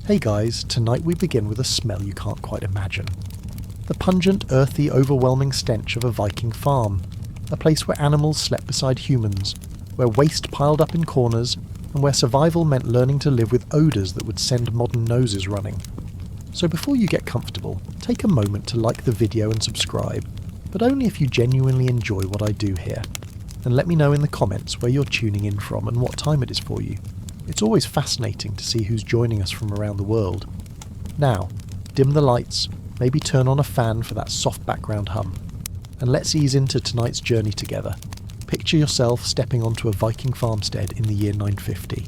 Hey guys, tonight we begin with a smell you can't quite imagine. The pungent, earthy, overwhelming stench of a Viking farm, a place where animals slept beside humans, where waste piled up in corners, and where survival meant learning to live with odours that would send modern noses running. So before you get comfortable, take a moment to like the video and subscribe, but only if you genuinely enjoy what I do here. And let me know in the comments where you're tuning in from and what time it is for you. It's always fascinating to see who's joining us from around the world. Now, dim the lights, maybe turn on a fan for that soft background hum, and let's ease into tonight's journey together. Picture yourself stepping onto a Viking farmstead in the year 950.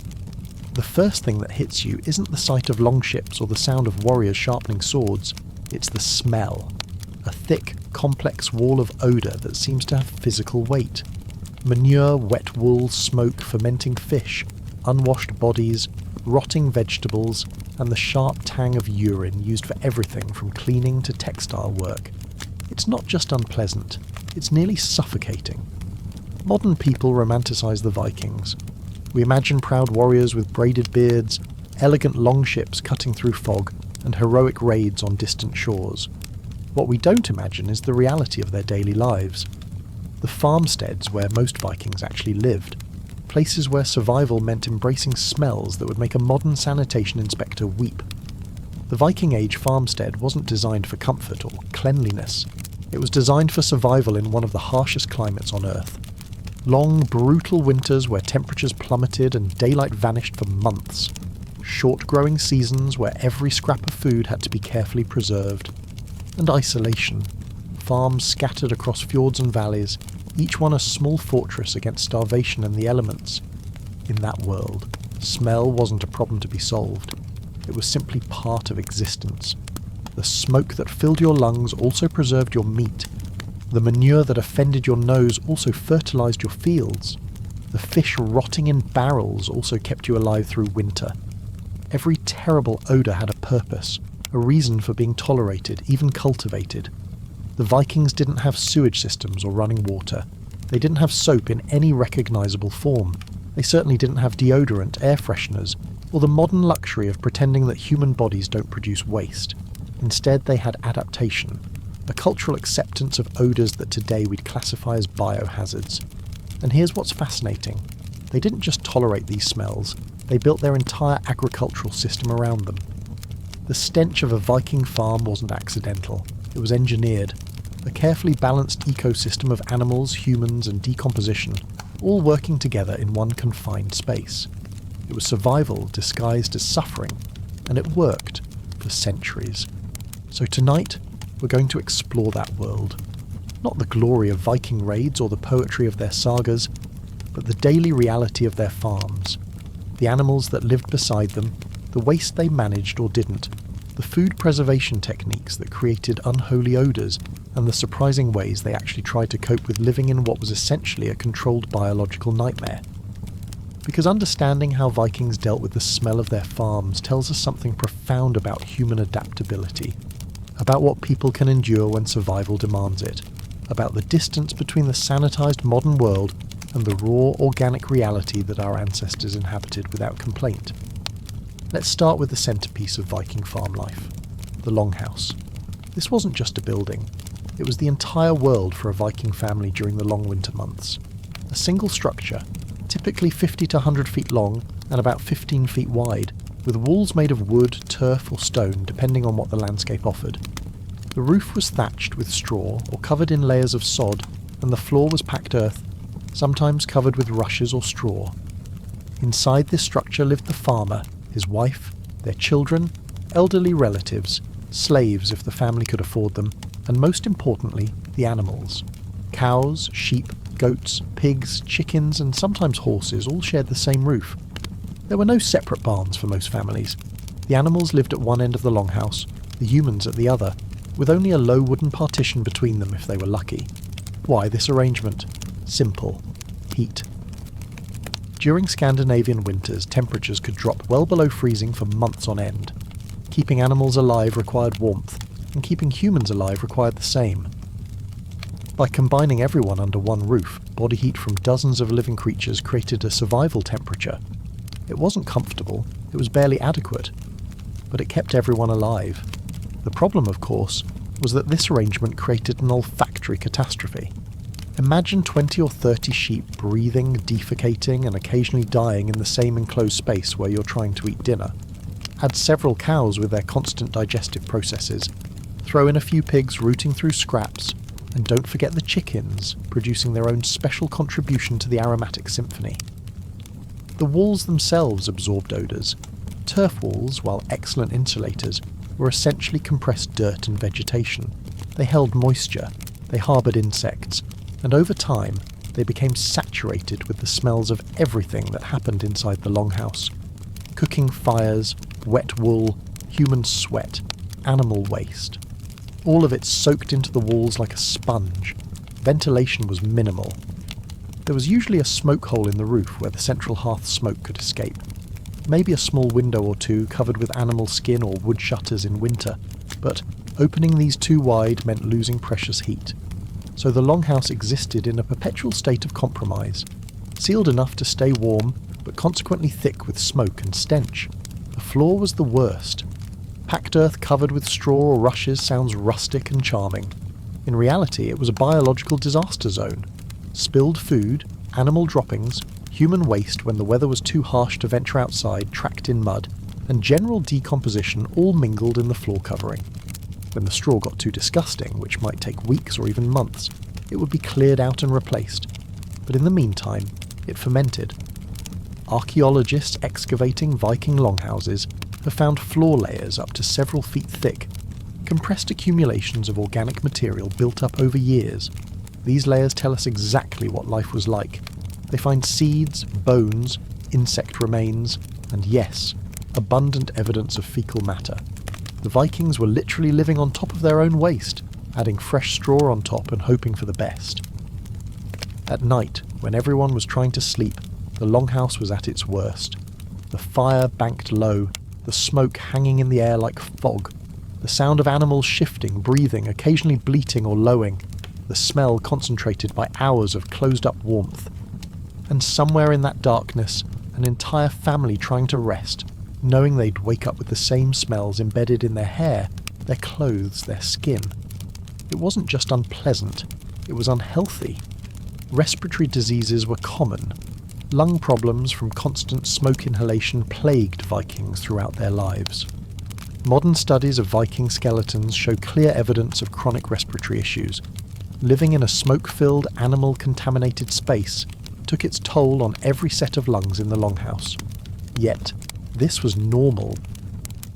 The first thing that hits you isn't the sight of longships or the sound of warriors sharpening swords, it's the smell. A thick, complex wall of odour that seems to have physical weight. Manure, wet wool, smoke, fermenting fish, unwashed bodies, rotting vegetables, and the sharp tang of urine used for everything from cleaning to textile work. It's not just unpleasant, it's nearly suffocating. Modern people romanticise the Vikings. We imagine proud warriors with braided beards, elegant longships cutting through fog, and heroic raids on distant shores. What we don't imagine is the reality of their daily lives. The farmsteads where most Vikings actually lived. Places where survival meant embracing smells that would make a modern sanitation inspector weep. The Viking Age farmstead wasn't designed for comfort or cleanliness. It was designed for survival in one of the harshest climates on Earth. Long, brutal winters where temperatures plummeted and daylight vanished for months. Short growing seasons where every scrap of food had to be carefully preserved. And isolation. Farms scattered across fjords and valleys, each one a small fortress against starvation and the elements. In that world, smell wasn't a problem to be solved. It was simply part of existence. The smoke that filled your lungs also preserved your meat. The manure that offended your nose also fertilised your fields. The fish rotting in barrels also kept you alive through winter. Every terrible odour had a purpose, a reason for being tolerated, even cultivated. The Vikings didn't have sewage systems or running water. They didn't have soap in any recognisable form. They certainly didn't have deodorant, air fresheners, or the modern luxury of pretending that human bodies don't produce waste. Instead, they had adaptation, a cultural acceptance of odours that today we'd classify as biohazards. And here's what's fascinating. They didn't just tolerate these smells, they built their entire agricultural system around them. The stench of a Viking farm wasn't accidental. It was engineered. A carefully balanced ecosystem of animals, humans, and decomposition, all working together in one confined space. It was survival disguised as suffering, and it worked for centuries. So tonight, we're going to explore that world. Not the glory of Viking raids or the poetry of their sagas, but the daily reality of their farms. The animals that lived beside them, the waste they managed or didn't, the food preservation techniques that created unholy odours, and the surprising ways they actually tried to cope with living in what was essentially a controlled biological nightmare. Because understanding how Vikings dealt with the smell of their farms tells us something profound about human adaptability, about what people can endure when survival demands it, about the distance between the sanitised modern world and the raw, organic reality that our ancestors inhabited without complaint. Let's start with the centrepiece of Viking farm life, the longhouse. This wasn't just a building, it was the entire world for a Viking family during the long winter months. A single structure, typically 50 to 100 feet long and about 15 feet wide, with walls made of wood, turf or stone depending on what the landscape offered. The roof was thatched with straw or covered in layers of sod, and the floor was packed earth, sometimes covered with rushes or straw. Inside this structure lived the farmer, his wife, their children, elderly relatives, slaves if the family could afford them, and most importantly, the animals. Cows, sheep, goats, pigs, chickens, and sometimes horses all shared the same roof. There were no separate barns for most families. The animals lived at one end of the longhouse, the humans at the other, with only a low wooden partition between them if they were lucky. Why this arrangement? Simple. Heat. During Scandinavian winters, temperatures could drop well below freezing for months on end. Keeping animals alive required warmth, and keeping humans alive required the same. By combining everyone under one roof, body heat from dozens of living creatures created a survival temperature. It wasn't comfortable, it was barely adequate. but it kept everyone alive. The problem, of course, was that this arrangement created an olfactory catastrophe. Imagine 20 or 30 sheep breathing, defecating, and occasionally dying in the same enclosed space where you're trying to eat dinner. Add several cows with their constant digestive processes. Throw in a few pigs rooting through scraps, and don't forget the chickens producing their own special contribution to the aromatic symphony. The walls themselves absorbed odours. Turf walls, while excellent insulators, were essentially compressed dirt and vegetation. They held moisture, they harboured insects, and over time they became saturated with the smells of everything that happened inside the longhouse. Cooking fires, wet wool, human sweat, animal waste. All of it soaked into the walls like a sponge. Ventilation was minimal. There was usually a smoke hole in the roof where the central hearth smoke could escape. Maybe a small window or two covered with animal skin or wood shutters in winter, but opening these too wide meant losing precious heat. So the longhouse existed in a perpetual state of compromise, sealed enough to stay warm, but consequently thick with smoke and stench. The floor was the worst. Packed earth covered with straw or rushes sounds rustic and charming. In reality, it was a biological disaster zone. Spilled food, animal droppings, human waste when the weather was too harsh to venture outside tracked in mud, and general decomposition all mingled in the floor covering. When the straw got too disgusting, which might take weeks or even months, it would be cleared out and replaced. But in the meantime, it fermented. Archaeologists excavating Viking longhouses have found floor layers up to several feet thick, compressed accumulations of organic material built up over years. These layers tell us exactly what life was like. They find seeds, bones, insect remains, and yes, abundant evidence of fecal matter. The Vikings were literally living on top of their own waste, adding fresh straw on top and hoping for the best. At night, when everyone was trying to sleep, the longhouse was at its worst. The fire banked low, the smoke hanging in the air like fog, the sound of animals shifting, breathing, occasionally bleating or lowing, the smell concentrated by hours of closed-up warmth. And somewhere in that darkness, an entire family trying to rest, knowing they'd wake up with the same smells embedded in their hair, their clothes, their skin. It wasn't just unpleasant, it was unhealthy. Respiratory diseases were common. Lung problems from constant smoke inhalation plagued Vikings throughout their lives. Modern studies of Viking skeletons show clear evidence of chronic respiratory issues. Living in a smoke-filled, animal-contaminated space took its toll on every set of lungs in the longhouse. Yet, this was normal.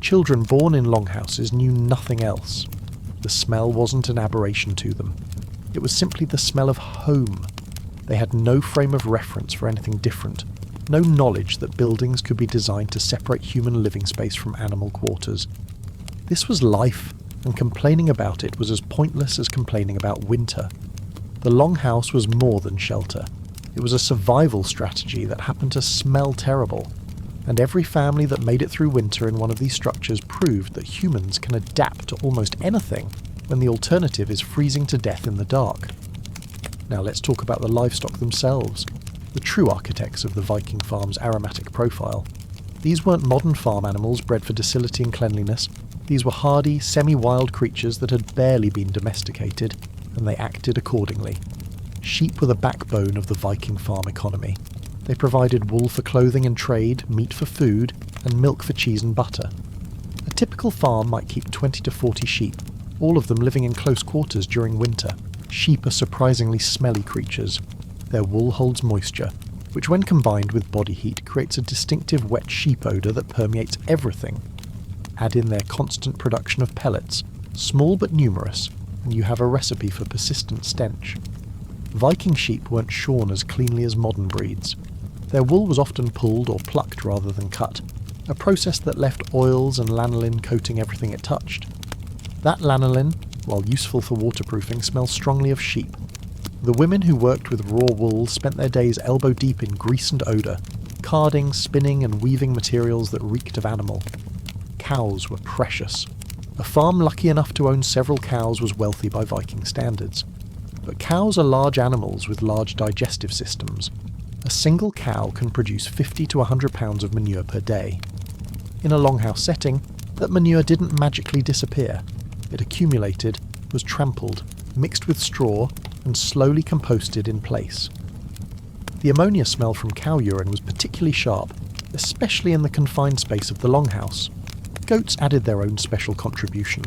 Children born in longhouses knew nothing else. The smell wasn't an aberration to them. It was simply the smell of home. They had no frame of reference for anything different, no knowledge that buildings could be designed to separate human living space from animal quarters. This was life, and complaining about it was as pointless as complaining about winter. The longhouse was more than shelter. It was a survival strategy that happened to smell terrible, and every family that made it through winter in one of these structures proved that humans can adapt to almost anything when the alternative is freezing to death in the dark. Now let's talk about the livestock themselves, the true architects of the Viking farm's aromatic profile. These weren't modern farm animals bred for docility and cleanliness. These were hardy, semi-wild creatures that had barely been domesticated, and they acted accordingly. Sheep were the backbone of the Viking farm economy. They provided wool for clothing and trade, meat for food, and milk for cheese and butter. A typical farm might keep 20 to 40 sheep, all of them living in close quarters during winter. Sheep are surprisingly smelly creatures. Their wool holds moisture, which when combined with body heat creates a distinctive wet sheep odour that permeates everything. Add in their constant production of pellets, small but numerous, and you have a recipe for persistent stench. Viking sheep weren't shorn as cleanly as modern breeds. Their wool was often pulled or plucked rather than cut, a process that left oils and lanolin coating everything it touched. That lanolin, while useful for waterproofing, smells strongly of sheep. The women who worked with raw wool spent their days elbow deep in grease and odour, carding, spinning and weaving materials that reeked of animal. Cows were precious. A farm lucky enough to own several cows was wealthy by Viking standards. But cows are large animals with large digestive systems. A single cow can produce 50 to 100 pounds of manure per day. In a longhouse setting, That manure didn't magically disappear. It accumulated, was trampled, mixed with straw, and slowly composted in place. The ammonia smell from cow urine was particularly sharp, especially in the confined space of the longhouse. Goats added their own special contribution.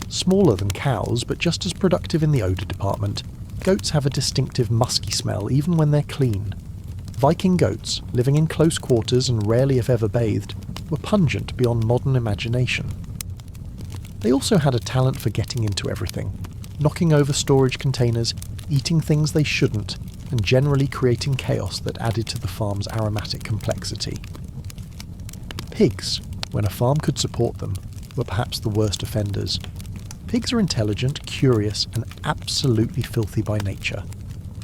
Smaller than cows, but just as productive in the odour department, goats have a distinctive musky smell even when they're clean. Viking goats, living in close quarters and rarely if ever bathed, were pungent beyond modern imagination. They also had a talent for getting into everything, knocking over storage containers, eating things they shouldn't, and generally creating chaos that added to the farm's aromatic complexity. Pigs, when a farm could support them, were perhaps the worst offenders. Pigs are intelligent, curious, and absolutely filthy by nature.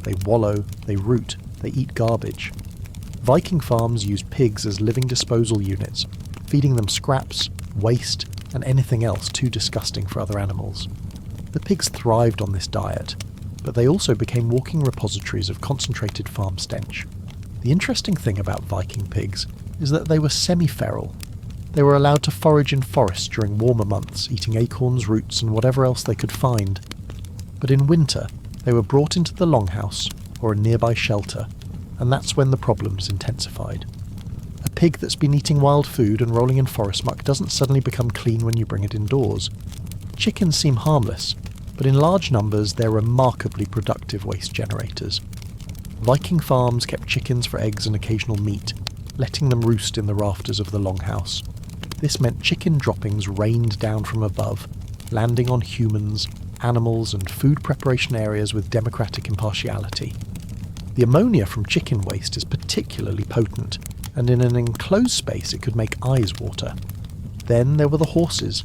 They wallow, they root, they eat garbage. Viking farms used pigs as living disposal units, feeding them scraps, waste, and anything else too disgusting for other animals. The pigs thrived on this diet, but they also became walking repositories of concentrated farm stench. The interesting thing about Viking pigs is that they were semi-feral. They were allowed to forage in forests during warmer months, eating acorns, roots, and whatever else they could find. But in winter, they were brought into the longhouse, or a nearby shelter, and that's when the problems intensified. A pig that's been eating wild food and rolling in forest muck doesn't suddenly become clean when you bring it indoors. Chickens seem harmless, but in large numbers they're remarkably productive waste generators. Viking farms kept chickens for eggs and occasional meat, letting them roost in the rafters of the longhouse. This meant chicken droppings rained down from above, landing on humans, animals, and food preparation areas with democratic impartiality. The ammonia from chicken waste is particularly potent, and in an enclosed space it could make eyes water. Then there were the horses.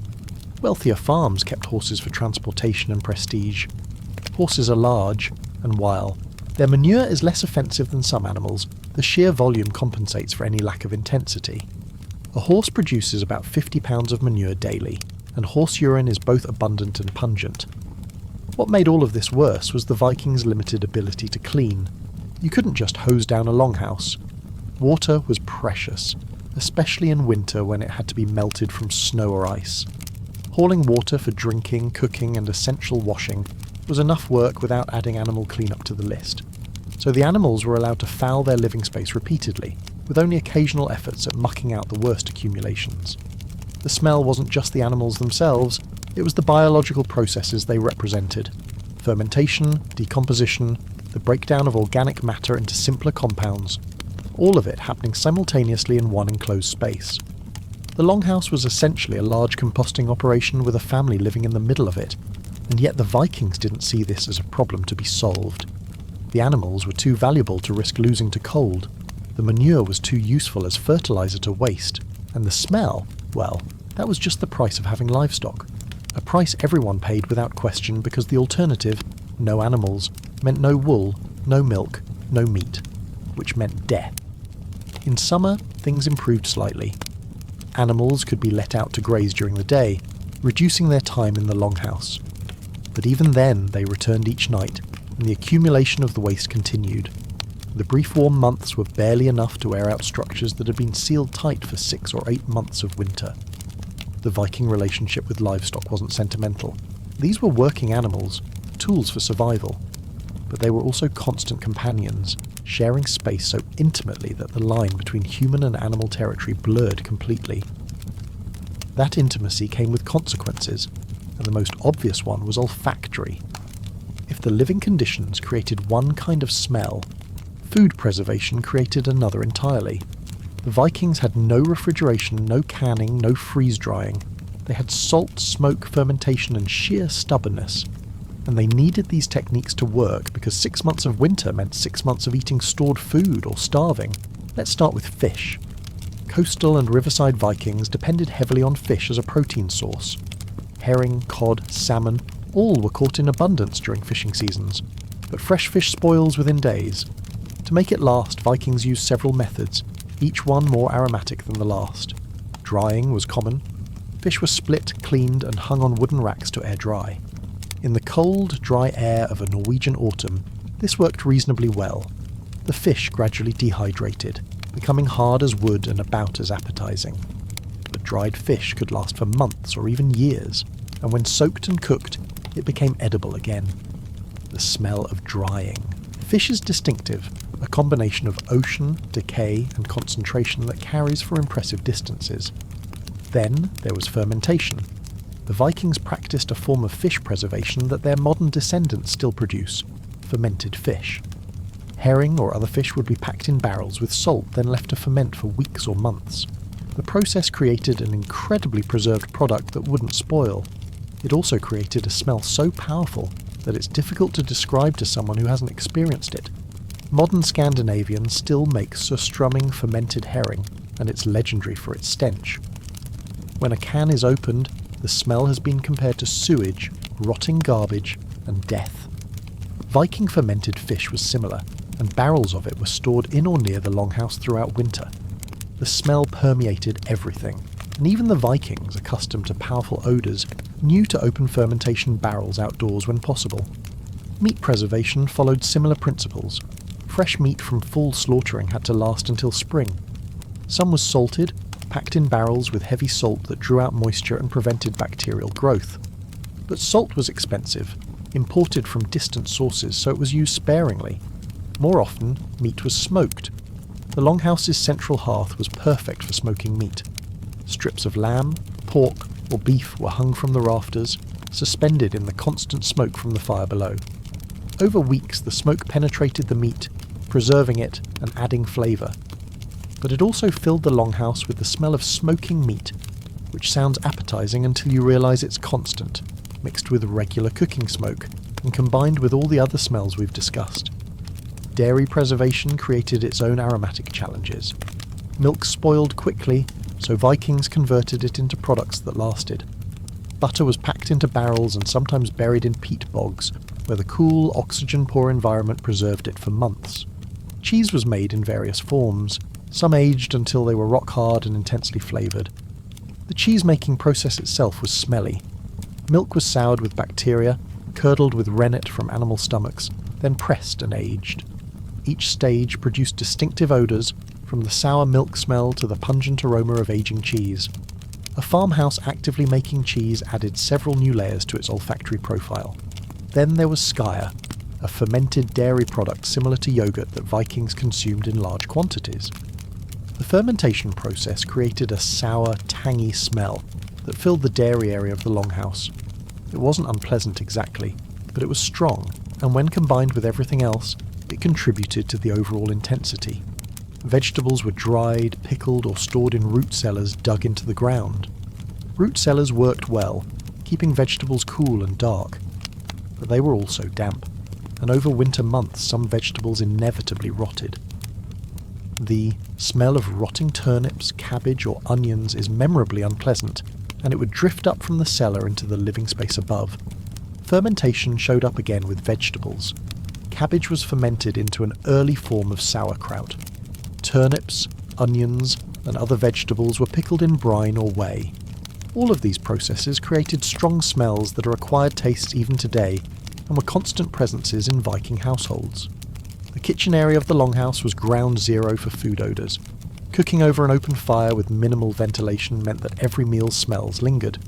Wealthier farms kept horses for transportation and prestige. Horses are large, and while their manure is less offensive than some animals, the sheer volume compensates for any lack of intensity. A horse produces about 50 pounds of manure daily, and horse urine is both abundant and pungent. What made all of this worse was the Vikings' limited ability to clean. You couldn't just hose down a longhouse. Water was precious, especially in winter when it had to be melted from snow or ice. Hauling water for drinking, cooking, and essential washing was enough work without adding animal cleanup to the list. So the animals were allowed to foul their living space repeatedly, with only occasional efforts at mucking out the worst accumulations. The smell wasn't just the animals themselves, it was the biological processes they represented. Fermentation, decomposition, the breakdown of organic matter into simpler compounds, all of it happening simultaneously in one enclosed space. The longhouse was essentially a large composting operation with a family living in the middle of it, and yet the Vikings didn't see this as a problem to be solved. The animals were too valuable to risk losing to cold, the manure was too useful as fertilizer to waste, and the smell, well, that was just the price of having livestock. A price everyone paid without question because the alternative, no animals, meant no wool, no milk, no meat, which meant death. In summer, things improved slightly. Animals could be let out to graze during the day, reducing their time in the longhouse. But even then, they returned each night, and the accumulation of the waste continued. The brief warm months were barely enough to air out structures that had been sealed tight for 6 or 8 months of winter. The Viking relationship with livestock wasn't sentimental. These were working animals, tools for survival. But they were also constant companions, sharing space so intimately that the line between human and animal territory blurred completely. That intimacy came with consequences, and the most obvious one was olfactory. If the living conditions created one kind of smell, food preservation created another entirely. The Vikings had no refrigeration, no canning, no freeze-drying. They had salt, smoke, fermentation, and sheer stubbornness. And they needed these techniques to work because 6 months of winter meant 6 months of eating stored food or starving. Let's start with fish. Coastal and riverside Vikings depended heavily on fish as a protein source. Herring, cod, salmon, all were caught in abundance during fishing seasons, but fresh fish spoils within days. To make it last, Vikings used several methods, each one more aromatic than the last. Drying was common. Fish were split, cleaned, and hung on wooden racks to air dry. In the cold, dry air of a Norwegian autumn, this worked reasonably well. The fish gradually dehydrated, becoming hard as wood and about as appetizing. But dried fish could last for months or even years, and when soaked and cooked, it became edible again. The smell of drying. Fish is distinctive, a combination of ocean, decay, and concentration that carries for impressive distances. Then there was fermentation. The Vikings practiced a form of fish preservation that their modern descendants still produce: fermented fish. Herring or other fish would be packed in barrels with salt, then left to ferment for weeks or months. The process created an incredibly preserved product that wouldn't spoil. It also created a smell so powerful that it's difficult to describe to someone who hasn't experienced it. Modern Scandinavians still make surströmming fermented herring, and it's legendary for its stench. When a can is opened, the smell has been compared to sewage, rotting garbage, and death. Viking fermented fish was similar, and barrels of it were stored in or near the longhouse throughout winter. The smell permeated everything, and even the Vikings, accustomed to powerful odours, knew to open fermentation barrels outdoors when possible. Meat preservation followed similar principles. Fresh meat from full slaughtering had to last until spring. Some was salted, packed in barrels with heavy salt that drew out moisture and prevented bacterial growth. But salt was expensive, imported from distant sources, so it was used sparingly. More often, meat was smoked. The longhouse's central hearth was perfect for smoking meat. Strips of lamb, pork, or beef were hung from the rafters, suspended in the constant smoke from the fire below. Over weeks, the smoke penetrated the meat, preserving it and adding flavour. But it also filled the longhouse with the smell of smoking meat, which sounds appetising until you realise it's constant, mixed with regular cooking smoke, and combined with all the other smells we've discussed. Dairy preservation created its own aromatic challenges. Milk spoiled quickly, so Vikings converted it into products that lasted. Butter was packed into barrels and sometimes buried in peat bogs, where the cool, oxygen-poor environment preserved it for months. Cheese was made in various forms, some aged until they were rock-hard and intensely flavoured. The cheese-making process itself was smelly. Milk was soured with bacteria, curdled with rennet from animal stomachs, then pressed and aged. Each stage produced distinctive odours, from the sour milk smell to the pungent aroma of aging cheese. A farmhouse actively making cheese added several new layers to its olfactory profile. Then there was skyr, a fermented dairy product similar to yogurt that Vikings consumed in large quantities. The fermentation process created a sour, tangy smell that filled the dairy area of the longhouse. It wasn't unpleasant exactly, but it was strong, and when combined with everything else, it contributed to the overall intensity. Vegetables were dried, pickled, or stored in root cellars dug into the ground. Root cellars worked well, keeping vegetables cool and dark, but they were also damp, and over winter months some vegetables inevitably rotted. The smell of rotting turnips, cabbage, or onions is memorably unpleasant, and it would drift up from the cellar into the living space above. Fermentation showed up again with vegetables. Cabbage was fermented into an early form of sauerkraut. Turnips, onions, and other vegetables were pickled in brine or whey. All of these processes created strong smells that are acquired tastes even today, and were constant presences in Viking households. The kitchen area of the longhouse was ground zero for food odours. Cooking over an open fire with minimal ventilation meant that every meal's smells lingered.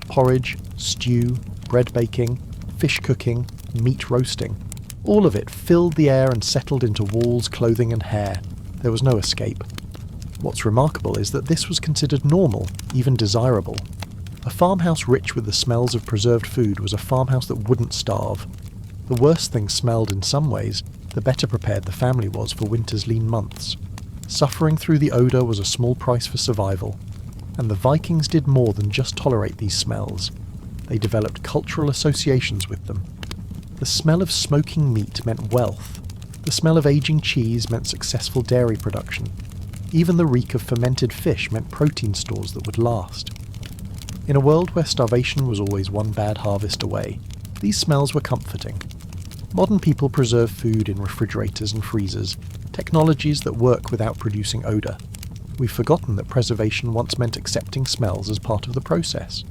Porridge, stew, bread baking, fish cooking, meat roasting. All of it filled the air and settled into walls, clothing and hair. There was no escape. What's remarkable is that this was considered normal, even desirable. A farmhouse rich with the smells of preserved food was a farmhouse that wouldn't starve. The worse things smelled in some ways, the better prepared the family was for winter's lean months. Suffering through the odour was a small price for survival, and the Vikings did more than just tolerate these smells. They developed cultural associations with them. The smell of smoking meat meant wealth. The smell of aging cheese meant successful dairy production. Even the reek of fermented fish meant protein stores that would last. In a world where starvation was always one bad harvest away, these smells were comforting. Modern people preserve food in refrigerators and freezers, technologies that work without producing odour. We've forgotten that preservation once meant accepting smells as part of the process.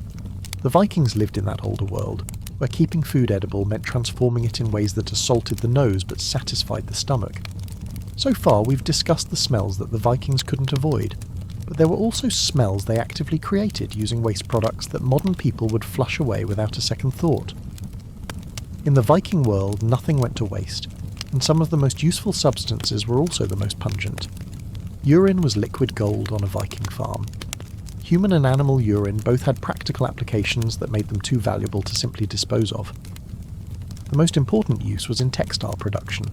The Vikings lived in that older world, where keeping food edible meant transforming it in ways that assaulted the nose but satisfied the stomach. So far we've discussed the smells that the Vikings couldn't avoid. but there were also smells they actively created using waste products that modern people would flush away without a second thought. In the Viking world, nothing went to waste, and some of the most useful substances were also the most pungent. Urine was liquid gold on a Viking farm. Human and animal urine both had practical applications that made them too valuable to simply dispose of. The most important use was in textile production.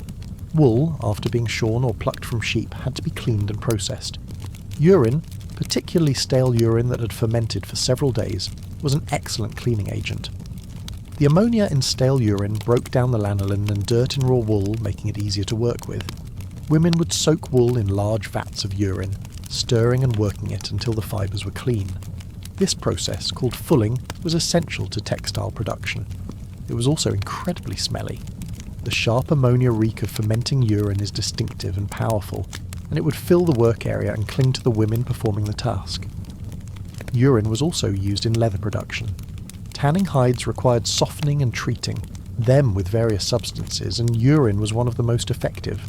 Wool, after being shorn or plucked from sheep, had to be cleaned and processed. Urine, particularly stale urine that had fermented for several days, was an excellent cleaning agent. The ammonia in stale urine broke down the lanolin and dirt in raw wool, making it easier to work with. Women would soak wool in large vats of urine, stirring and working it until the fibres were clean. This process, called fulling, was essential to textile production. It was also incredibly smelly. The sharp ammonia reek of fermenting urine is distinctive and powerful, and it would fill the work area and cling to the women performing the task. Urine was also used in leather production. Tanning hides required softening and treating, them with various substances, and urine was one of the most effective.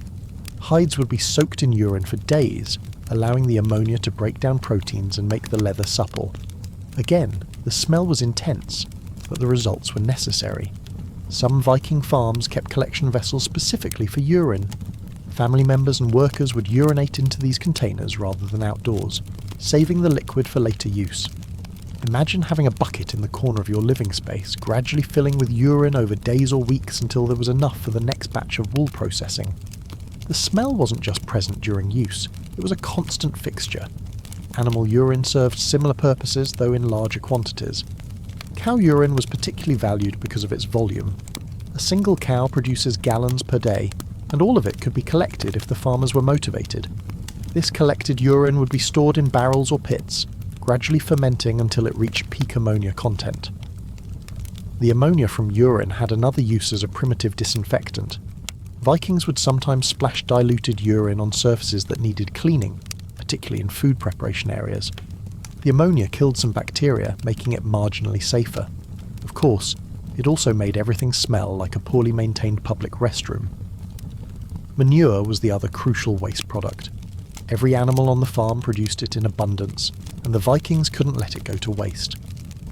Hides would be soaked in urine for days, allowing the ammonia to break down proteins and make the leather supple. Again, the smell was intense, but the results were necessary. Some Viking farms kept collection vessels specifically for urine. Family members and workers would urinate into these containers rather than outdoors, saving the liquid for later use. Imagine having a bucket in the corner of your living space, gradually filling with urine over days or weeks until there was enough for the next batch of wool processing. The smell wasn't just present during use, it was a constant fixture. Animal urine served similar purposes, though in larger quantities. Cow urine was particularly valued because of its volume. A single cow produces gallons per day, and all of it could be collected if the farmers were motivated. This collected urine would be stored in barrels or pits, gradually fermenting until it reached peak ammonia content. The ammonia from urine had another use as a primitive disinfectant. Vikings would sometimes splash diluted urine on surfaces that needed cleaning, particularly in food preparation areas. The ammonia killed some bacteria, making it marginally safer. Of course, it also made everything smell like a poorly maintained public restroom. Manure was the other crucial waste product. Every animal on the farm produced it in abundance, and the Vikings couldn't let it go to waste.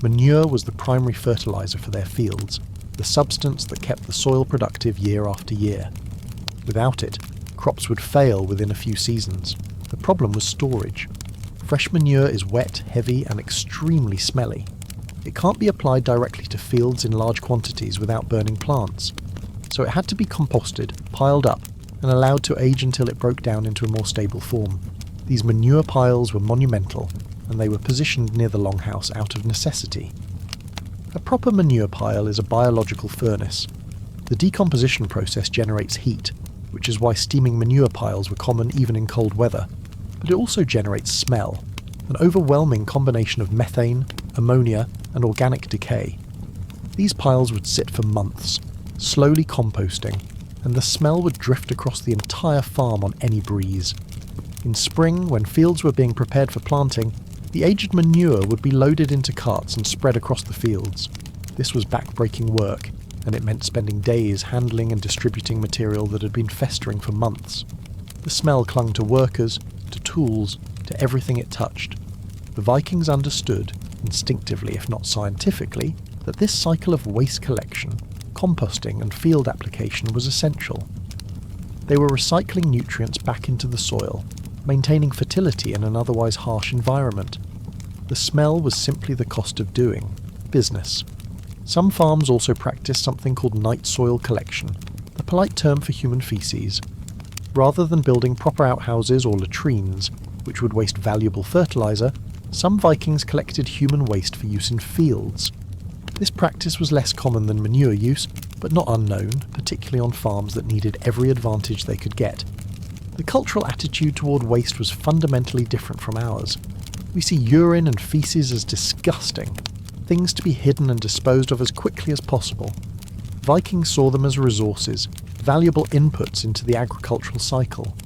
Manure was the primary fertilizer for their fields, the substance that kept the soil productive year after year. Without it, crops would fail within a few seasons. The problem was storage. Fresh manure is wet, heavy, and extremely smelly. It can't be applied directly to fields in large quantities without burning plants, so it had to be composted, piled up, and allowed to age until it broke down into a more stable form. These manure piles were monumental, and they were positioned near the longhouse out of necessity. A proper manure pile is a biological furnace. The decomposition process generates heat, which is why steaming manure piles were common even in cold weather, but it also generates smell, an overwhelming combination of methane, ammonia, and organic decay. These piles would sit for months, slowly composting, and the smell would drift across the entire farm on any breeze. In spring, when fields were being prepared for planting, the aged manure would be loaded into carts and spread across the fields. This was back-breaking work, and it meant spending days handling and distributing material that had been festering for months. The smell clung to workers, to tools, to everything it touched. The Vikings understood, instinctively if not scientifically, that this cycle of waste collection, composting and field application was essential. They were recycling nutrients back into the soil, maintaining fertility in an otherwise harsh environment. The smell was simply the cost of doing business. Some farms also practiced something called night soil collection, a polite term for human feces. Rather than building proper outhouses or latrines, which would waste valuable fertilizer, some Vikings collected human waste for use in fields. This practice was less common than manure use, but not unknown, particularly on farms that needed every advantage they could get. The cultural attitude toward waste was fundamentally different from ours. We see urine and feces as disgusting, things to be hidden and disposed of as quickly as possible. Vikings saw them as resources, valuable inputs into the agricultural cycle.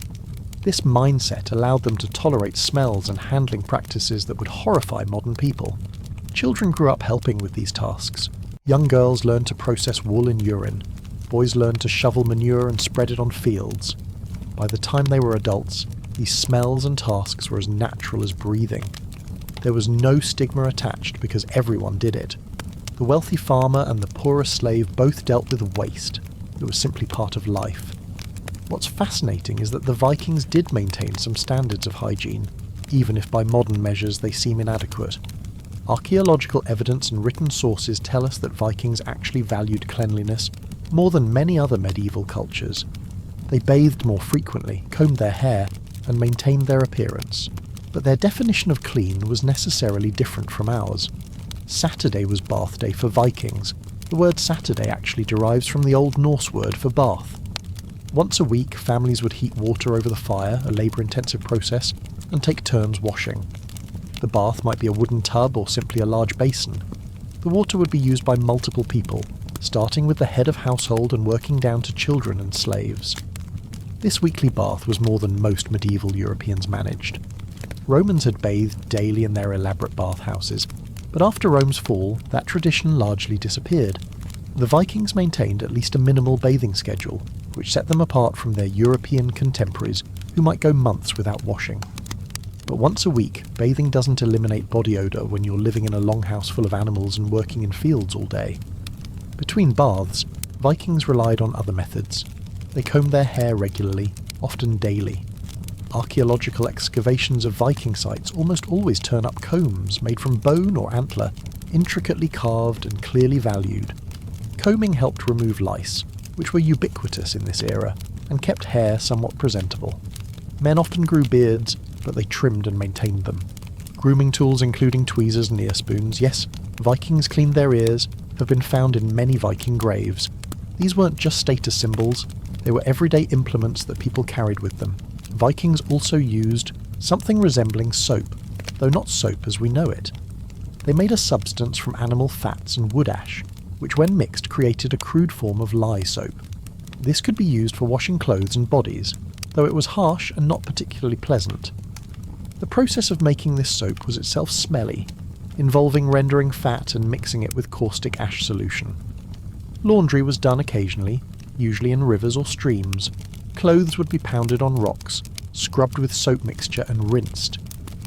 This mindset allowed them to tolerate smells and handling practices that would horrify modern people. Children grew up helping with these tasks. Young girls learned to process wool and urine. Boys learned to shovel manure and spread it on fields. By the time they were adults, These smells and tasks were as natural as breathing. There was no stigma attached because everyone did it. The wealthy farmer and the poorer slave both dealt with waste. It was simply part of life. What's fascinating is that the Vikings did maintain some standards of hygiene, even if by modern measures they seem inadequate. Archaeological evidence and written sources tell us that Vikings actually valued cleanliness more than many other medieval cultures. They bathed more frequently, combed their hair, and maintained their appearance. But their definition of clean was necessarily different from ours. Saturday was bath day for Vikings. The word Saturday actually derives from the Old Norse word for bath. Once a week, families would heat water over the fire, a labour-intensive process, and take turns washing. The bath might be a wooden tub or simply a large basin. The water would be used by multiple people, starting with the head of household and working down to children and slaves. This weekly bath was more than most medieval Europeans managed. Romans had bathed daily in their elaborate bathhouses, but after Rome's fall, that tradition largely disappeared. The Vikings maintained at least a minimal bathing schedule, which set them apart from their European contemporaries who might go months without washing. But once a week, bathing doesn't eliminate body odour when you're living in a longhouse full of animals and working in fields all day. Between baths, Vikings relied on other methods. They combed their hair regularly, often daily. Archaeological excavations of Viking sites almost always turn up combs made from bone or antler, intricately carved and clearly valued. Combing helped remove lice, which were ubiquitous in this era, and kept hair somewhat presentable. Men often grew beards, but they trimmed and maintained them. Grooming tools including tweezers and ear spoons, yes, Vikings cleaned their ears, have been found in many Viking graves. These weren't just status symbols, they were everyday implements that people carried with them. Vikings also used something resembling soap, though not soap as we know it. They made a substance from animal fats and wood ash, which when mixed created a crude form of lye soap. This could be used for washing clothes and bodies, though it was harsh and not particularly pleasant. The process of making this soap was itself smelly, involving rendering fat and mixing it with caustic ash solution. Laundry was done occasionally, usually in rivers or streams. Clothes would be pounded on rocks, scrubbed with soap mixture and rinsed,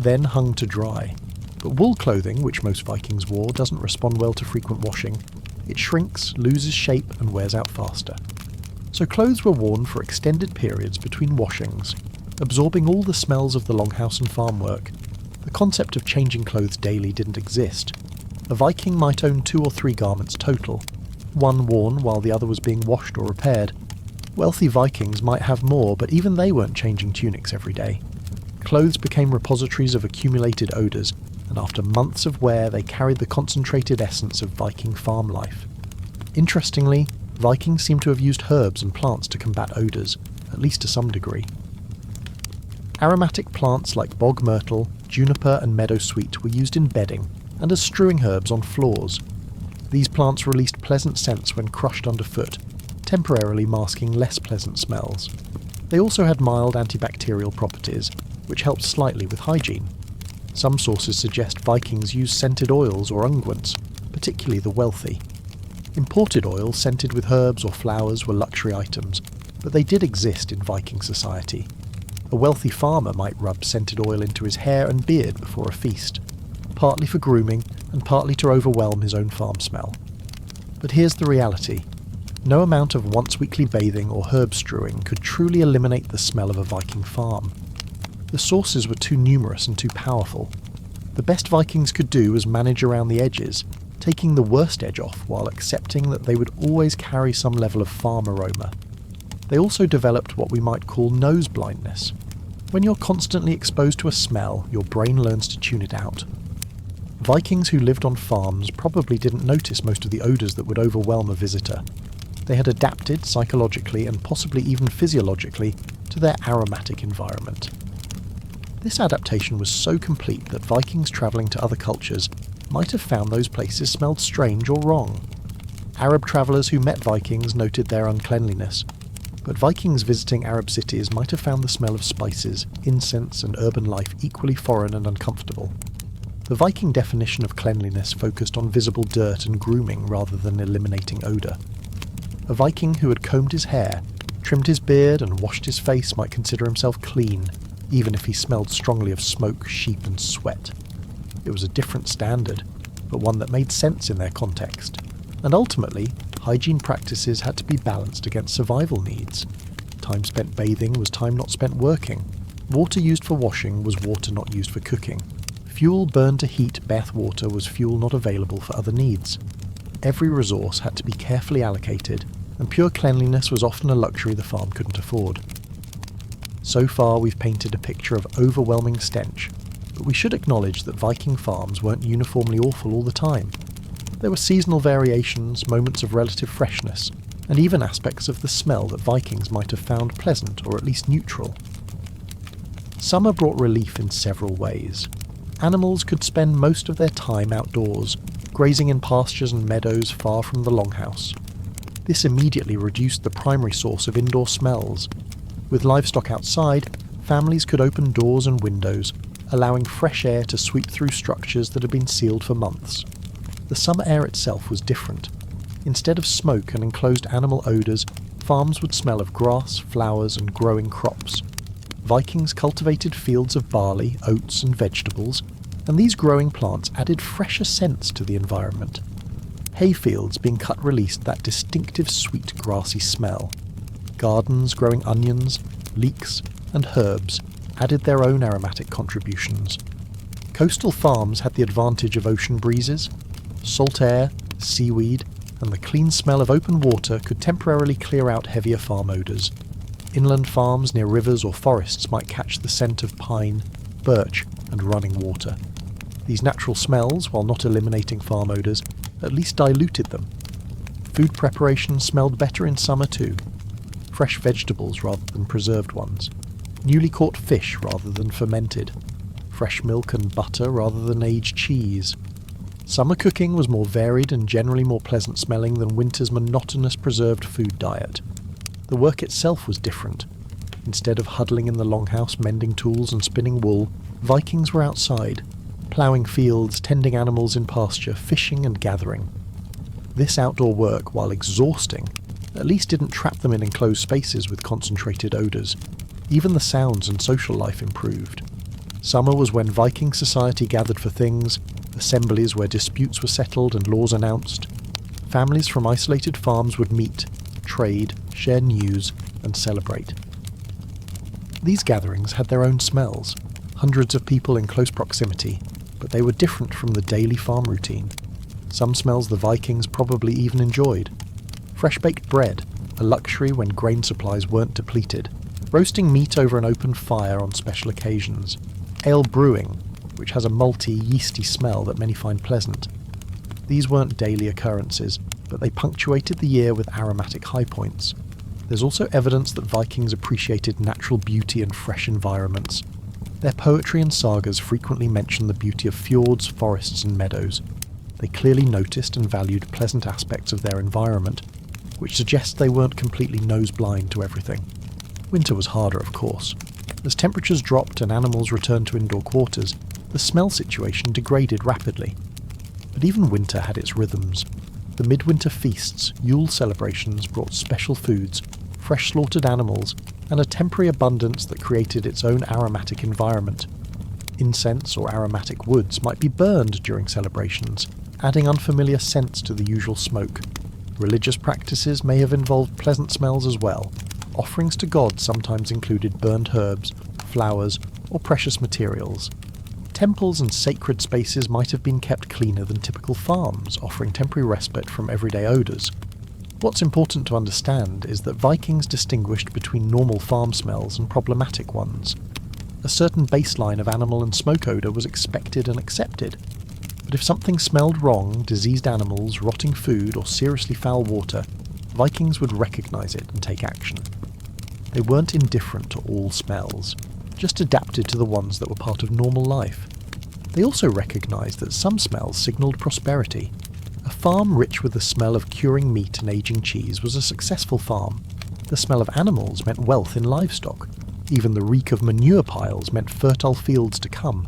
then hung to dry. But wool clothing, which most Vikings wore, doesn't respond well to frequent washing. It shrinks, loses shape, and wears out faster. So clothes were worn for extended periods between washings, absorbing all the smells of the longhouse and farm work. The concept of changing clothes daily didn't exist. A Viking might own 2 or 3 garments total, one worn while the other was being washed or repaired. Wealthy Vikings might have more, but even they weren't changing tunics every day. Clothes became repositories of accumulated odours, and after months of wear they carried the concentrated essence of Viking farm life. Interestingly, Vikings seem to have used herbs and plants to combat odours, at least to some degree. Aromatic plants like bog myrtle, juniper and meadowsweet were used in bedding and as strewing herbs on floors. These plants released pleasant scents when crushed underfoot, temporarily masking less pleasant smells. They also had mild antibacterial properties, which helped slightly with hygiene. Some sources suggest Vikings used scented oils or unguents, particularly the wealthy. Imported oils scented with herbs or flowers were luxury items, but they did exist in Viking society. A wealthy farmer might rub scented oil into his hair and beard before a feast, partly for grooming and partly to overwhelm his own farm smell. But here's the reality. No amount of once-weekly bathing or herb strewing could truly eliminate the smell of a Viking farm. The sources were too numerous and too powerful. The best Vikings could do was manage around the edges, taking the worst edge off while accepting that they would always carry some level of farm aroma. They also developed what we might call nose blindness. When you're constantly exposed to a smell, your brain learns to tune it out. Vikings who lived on farms probably didn't notice most of the odours that would overwhelm a visitor. They had adapted psychologically and possibly even physiologically to their aromatic environment. This adaptation was so complete that Vikings travelling to other cultures might have found those places smelled strange or wrong. Arab travellers who met Vikings noted their uncleanliness, but Vikings visiting Arab cities might have found the smell of spices, incense and urban life equally foreign and uncomfortable. The Viking definition of cleanliness focused on visible dirt and grooming rather than eliminating odour. A Viking who had combed his hair, trimmed his beard and washed his face might consider himself clean, even if he smelled strongly of smoke, sheep and sweat. It was a different standard, but one that made sense in their context. And ultimately, hygiene practices had to be balanced against survival needs. Time spent bathing was time not spent working. Water used for washing was water not used for cooking. Fuel burned to heat bath water was fuel not available for other needs. Every resource had to be carefully allocated, and pure cleanliness was often a luxury the farm couldn't afford. So far we've painted a picture of overwhelming stench, but we should acknowledge that Viking farms weren't uniformly awful all the time. There were seasonal variations, moments of relative freshness, and even aspects of the smell that Vikings might have found pleasant or at least neutral. Summer brought relief in several ways. Animals could spend most of their time outdoors, grazing in pastures and meadows far from the longhouse. This immediately reduced the primary source of indoor smells. With livestock outside, families could open doors and windows, allowing fresh air to sweep through structures that had been sealed for months. The summer air itself was different. Instead of smoke and enclosed animal odours, farms would smell of grass, flowers and growing crops. Vikings cultivated fields of barley, oats and vegetables, and these growing plants added fresher scents to the environment. Hayfields being cut released that distinctive sweet grassy smell. Gardens growing onions, leeks and herbs added their own aromatic contributions. Coastal farms had the advantage of ocean breezes. Salt air, seaweed and the clean smell of open water could temporarily clear out heavier farm odours. Inland farms near rivers or forests might catch the scent of pine, birch and running water. These natural smells, while not eliminating farm odours, at least diluted them. Food preparation smelled better in summer too. Fresh vegetables rather than preserved ones. Newly caught fish rather than fermented. Fresh milk and butter rather than aged cheese. Summer cooking was more varied and generally more pleasant smelling than winter's monotonous preserved food diet. The work itself was different. Instead of huddling in the longhouse mending tools and spinning wool, Vikings were outside, ploughing fields, tending animals in pasture, fishing and gathering. This outdoor work, while exhausting, at least didn't trap them in enclosed spaces with concentrated odours. Even the sounds and social life improved. Summer was when Viking society gathered for things, assemblies where disputes were settled and laws announced. Families from isolated farms would meet, trade, share news, and celebrate. These gatherings had their own smells, hundreds of people in close proximity, but they were different from the daily farm routine. Some smells the Vikings probably even enjoyed. Fresh-baked bread, a luxury when grain supplies weren't depleted. Roasting meat over an open fire on special occasions. Ale brewing, which has a malty, yeasty smell that many find pleasant. These weren't daily occurrences, but they punctuated the year with aromatic high points. There's also evidence that Vikings appreciated natural beauty and fresh environments. Their poetry and sagas frequently mention the beauty of fjords, forests and meadows. They clearly noticed and valued pleasant aspects of their environment, which suggests they weren't completely nose-blind to everything. Winter was harder, of course. As temperatures dropped and animals returned to indoor quarters, the smell situation degraded rapidly. But even winter had its rhythms. The midwinter feasts, Yule celebrations brought special foods, fresh slaughtered animals, and a temporary abundance that created its own aromatic environment. Incense or aromatic woods might be burned during celebrations, adding unfamiliar scents to the usual smoke. Religious practices may have involved pleasant smells as well. Offerings to God sometimes included burned herbs, flowers, or precious materials. Temples and sacred spaces might have been kept cleaner than typical farms, offering temporary respite from everyday odours. What's important to understand is that Vikings distinguished between normal farm smells and problematic ones. A certain baseline of animal and smoke odour was expected and accepted. But if something smelled wrong, diseased animals, rotting food, or seriously foul water, Vikings would recognise it and take action. They weren't indifferent to all smells, just adapted to the ones that were part of normal life. They also recognised that some smells signalled prosperity. A farm rich with the smell of curing meat and aging cheese was a successful farm. The smell of animals meant wealth in livestock. Even the reek of manure piles meant fertile fields to come.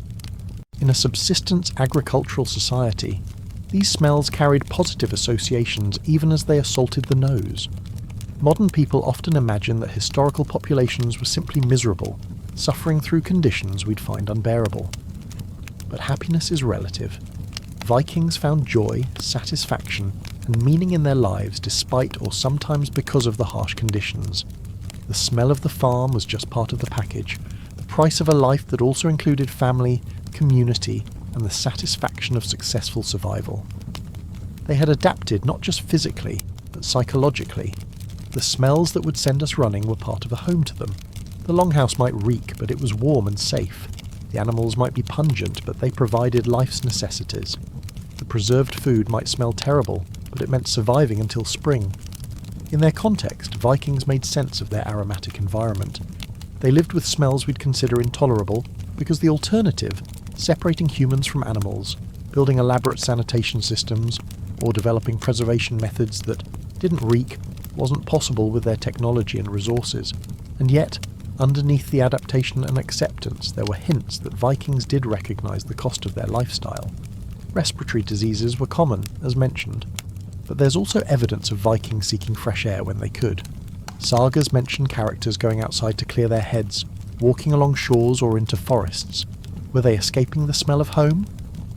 In a subsistence agricultural society, these smells carried positive associations even as they assaulted the nose. Modern people often imagine that historical populations were simply miserable, suffering through conditions we'd find unbearable. But happiness is relative. Vikings found joy, satisfaction, and meaning in their lives despite or sometimes because of the harsh conditions. The smell of the farm was just part of the package, the price of a life that also included family, community, and the satisfaction of successful survival. They had adapted not just physically, but psychologically. The smells that would send us running were part of a home to them. The longhouse might reek, but it was warm and safe. The animals might be pungent, but they provided life's necessities. The preserved food might smell terrible, but it meant surviving until spring. In their context, Vikings made sense of their aromatic environment. They lived with smells we'd consider intolerable, because the alternative, separating humans from animals, building elaborate sanitation systems, or developing preservation methods that didn't reek, wasn't possible with their technology and resources. And yet, underneath the adaptation and acceptance, there were hints that Vikings did recognise the cost of their lifestyle. Respiratory diseases were common, as mentioned, but there's also evidence of Vikings seeking fresh air when they could. Sagas mention characters going outside to clear their heads, walking along shores or into forests. Were they escaping the smell of home?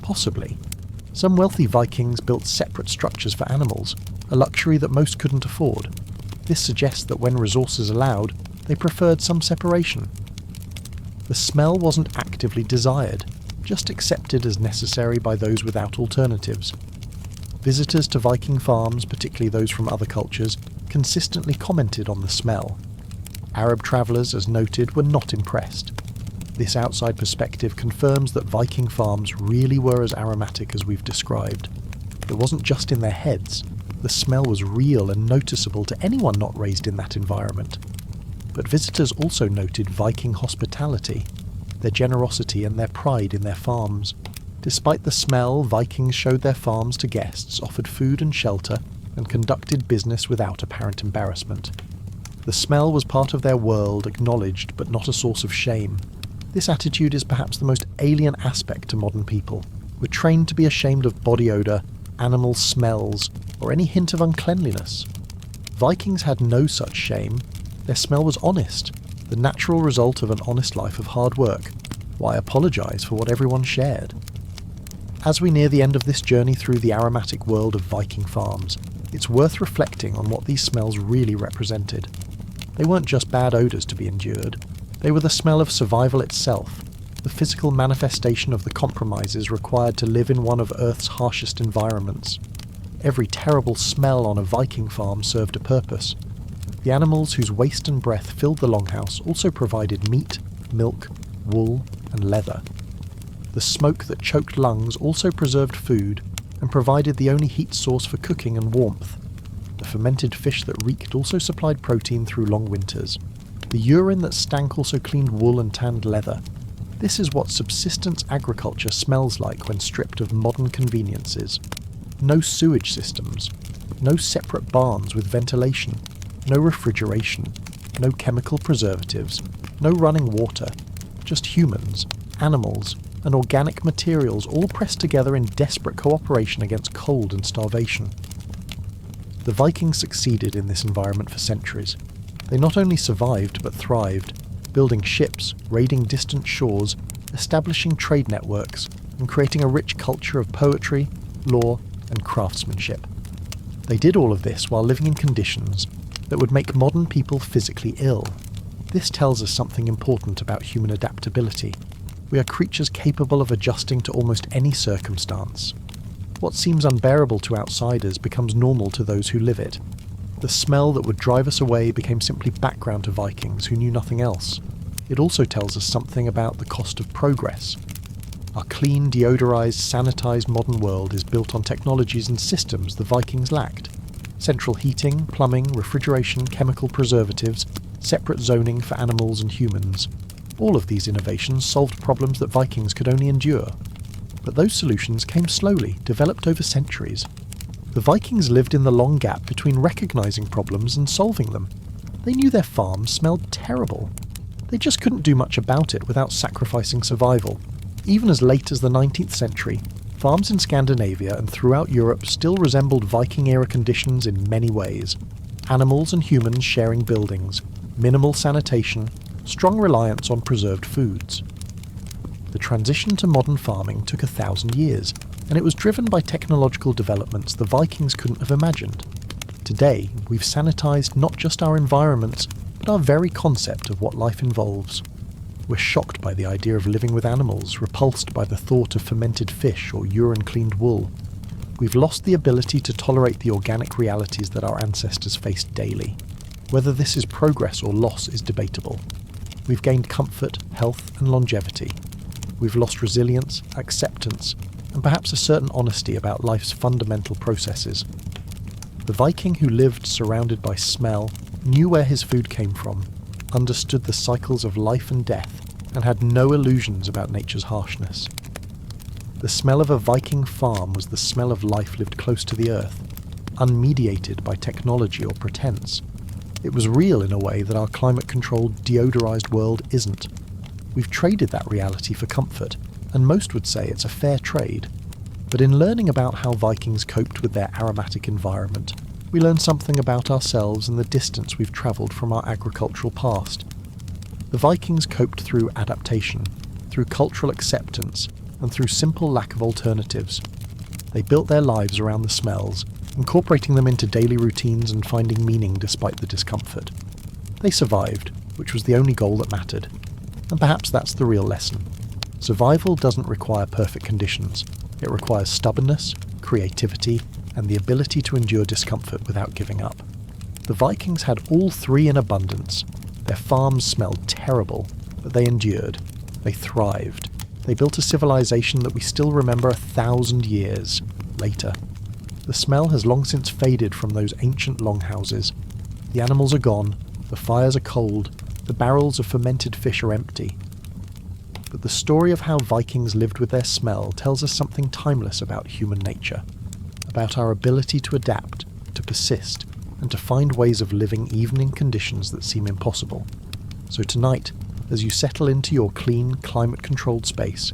Possibly. Some wealthy Vikings built separate structures for animals, a luxury that most couldn't afford. This suggests that when resources allowed, they preferred some separation. The smell wasn't actively desired, just accepted as necessary by those without alternatives. Visitors to Viking farms, particularly those from other cultures, consistently commented on the smell. Arab travellers, as noted, were not impressed. This outside perspective confirms that Viking farms really were as aromatic as we've described. It wasn't just in their heads. The smell was real and noticeable to anyone not raised in that environment. But visitors also noted Viking hospitality, their generosity and their pride in their farms. Despite the smell, Vikings showed their farms to guests, offered food and shelter, and conducted business without apparent embarrassment. The smell was part of their world, acknowledged but not a source of shame. This attitude is perhaps the most alien aspect to modern people. We're trained to be ashamed of body odour, animal smells, or any hint of uncleanliness. Vikings had no such shame. Their smell was honest, the natural result of an honest life of hard work. Why apologise for what everyone shared? As we near the end of this journey through the aromatic world of Viking farms, it's worth reflecting on what these smells really represented. They weren't just bad odours to be endured. They were the smell of survival itself, the physical manifestation of the compromises required to live in one of Earth's harshest environments. Every terrible smell on a Viking farm served a purpose. The animals whose waste and breath filled the longhouse also provided meat, milk, wool, and leather. The smoke that choked lungs also preserved food and provided the only heat source for cooking and warmth. The fermented fish that reeked also supplied protein through long winters. The urine that stank also cleaned wool and tanned leather. This is what subsistence agriculture smells like when stripped of modern conveniences. No sewage systems, no separate barns with ventilation, no refrigeration, no chemical preservatives, no running water, just humans, animals, and organic materials all pressed together in desperate cooperation against cold and starvation. The Vikings succeeded in this environment for centuries. They not only survived but thrived, building ships, raiding distant shores, establishing trade networks, and creating a rich culture of poetry, law, and craftsmanship. They did all of this while living in conditions that would make modern people physically ill. This tells us something important about human adaptability. We are creatures capable of adjusting to almost any circumstance. What seems unbearable to outsiders becomes normal to those who live it. The smell that would drive us away became simply background to Vikings who knew nothing else. It also tells us something about the cost of progress. Our clean, deodorized, sanitized modern world is built on technologies and systems the Vikings lacked. Central heating, plumbing, refrigeration, chemical preservatives, separate zoning for animals and humans. All of these innovations solved problems that Vikings could only endure. But those solutions came slowly, developed over centuries. The Vikings lived in the long gap between recognizing problems and solving them. They knew their farms smelled terrible. They just couldn't do much about it without sacrificing survival. Even as late as the 19th century, farms in Scandinavia and throughout Europe still resembled Viking-era conditions in many ways. Animals and humans sharing buildings, minimal sanitation, strong reliance on preserved foods. The transition to modern farming took 1,000 years, and it was driven by technological developments the Vikings couldn't have imagined. Today, we've sanitised not just our environments, but our very concept of what life involves. We're shocked by the idea of living with animals, repulsed by the thought of fermented fish or urine-cleaned wool. We've lost the ability to tolerate the organic realities that our ancestors faced daily. Whether this is progress or loss is debatable. We've gained comfort, health, and longevity. We've lost resilience, acceptance, and perhaps a certain honesty about life's fundamental processes. The Viking who lived surrounded by smell knew where his food came from, understood the cycles of life and death, and had no illusions about nature's harshness. The smell of a Viking farm was the smell of life lived close to the earth, unmediated by technology or pretense. It was real in a way that our climate-controlled, deodorized world isn't. We've traded that reality for comfort, and most would say it's a fair trade. But in learning about how Vikings coped with their aromatic environment, we learn something about ourselves and the distance we've travelled from our agricultural past. The Vikings coped through adaptation, through cultural acceptance, and through simple lack of alternatives. They built their lives around the smells, incorporating them into daily routines and finding meaning despite the discomfort. They survived, which was the only goal that mattered. And perhaps that's the real lesson. Survival doesn't require perfect conditions. It requires stubbornness, creativity, and the ability to endure discomfort without giving up. The Vikings had all three in abundance. Their farms smelled terrible, but they endured. They thrived. They built a civilization that we still remember 1,000 years later. The smell has long since faded from those ancient longhouses. The animals are gone, the fires are cold, the barrels of fermented fish are empty. But the story of how Vikings lived with their smell tells us something timeless about human nature, about our ability to adapt, to persist, and to find ways of living even in conditions that seem impossible. So tonight, as you settle into your clean, climate-controlled space,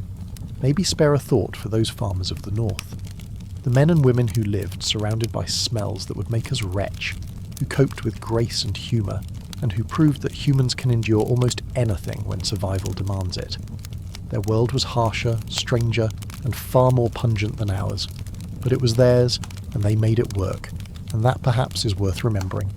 maybe spare a thought for those farmers of the north. The men and women who lived surrounded by smells that would make us retch, who coped with grace and humour, and who proved that humans can endure almost anything when survival demands it. Their world was harsher, stranger, and far more pungent than ours, but it was theirs, and they made it work, and that perhaps is worth remembering.